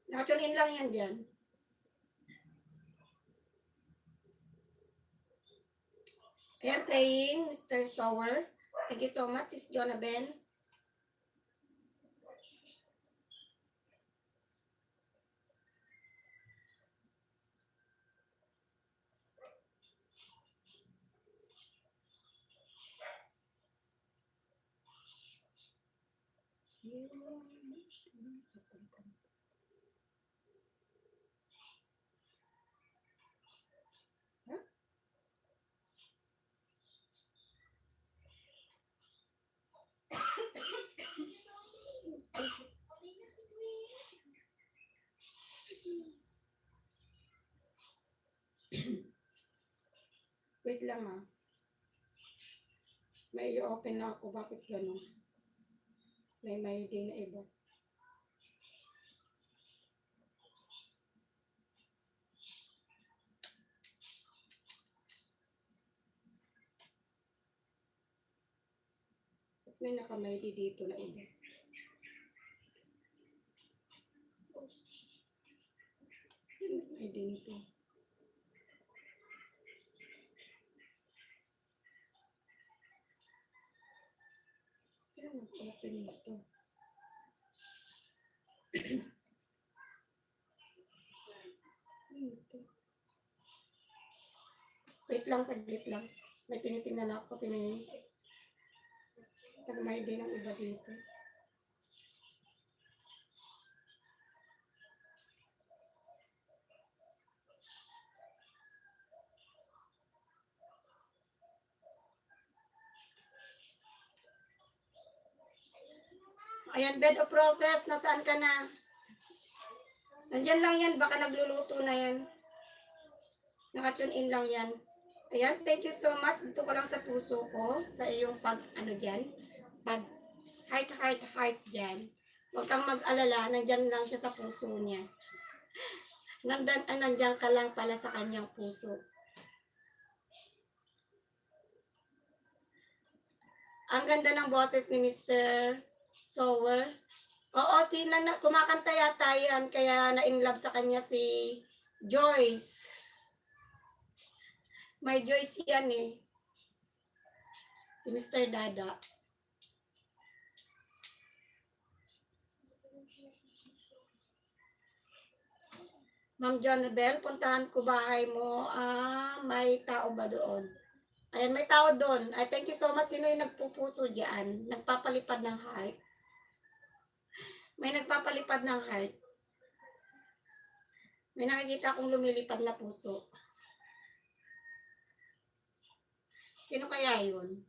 Naka-tune in lang yan dyan. Ayan, playing, Mr. Sower. Thank you so much, Sis Jonabel. Wait lang ah. May i-open na ako. Bakit ganun? May din na iba. At may nakamaydi dito na iba. May din ito. Sino nag-open nito? Wait lang, saglit lang. May tinitingnan ako kasi may din ang iba dito. Ayan, bed of process. Nasaan ka na? Nandyan lang yan. Baka nagluluto na yan. Naka-tune in lang yan. Ayan, thank you so much. Dito ko lang sa puso ko. Sa iyong dyan. Pag heart dyan. Huwag kang mag-alala. Nandyan lang siya sa puso niya. Nandyan ka lang pala sa kanyang puso. Ang ganda ng boses ni Mr. Sower. Oo, kumakanta yata yan, kaya na-inlove sa kanya si Joyce. May Joyce yan eh. Si Mr. Dada. Ma'am Jonabel, puntahan ko bahay mo. May tao ba doon? Ayan, may tao doon. Ay, thank you so much. Sino yung nagpupuso dyan? Nagpapalipad ng heart. May nagpapalipad ng heart. May nakikita akong lumilipad na puso. Sino kaya yun?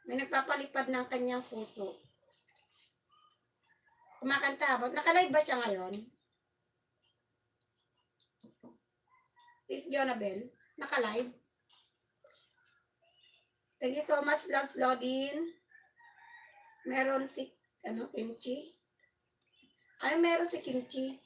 May nagpapalipad ng kanyang puso. Kumakanta ba? Nakalive ba siya ngayon? Sis Jonabel, nakalive? Thank you so much, Loves Lodin. Meron si, Kimchi? Ay, meron si Kimchi.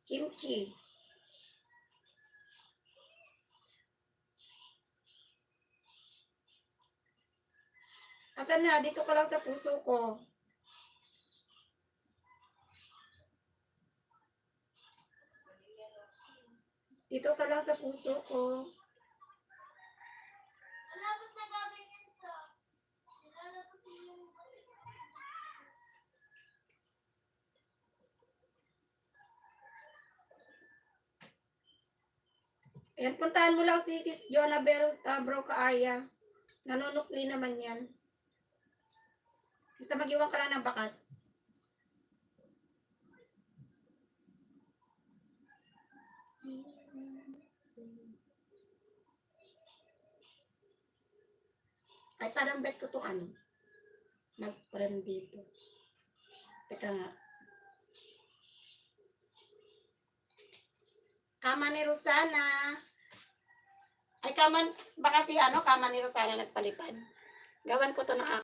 Kimchi. Asan na? Dito ka lang sa puso ko. Dito ka lang sa puso ko. Ayan, puntahan mo lang si Sis Jonabel Broca Area. Nanunukli naman yan. Basta mag-iwan ka lang ng bakas. Ay, parang bet ko itong mag-frame dito. Teka nga. Kama ni Rosana. Ay, baka kama ni Rosana nagpalipad. Gawan ko to ng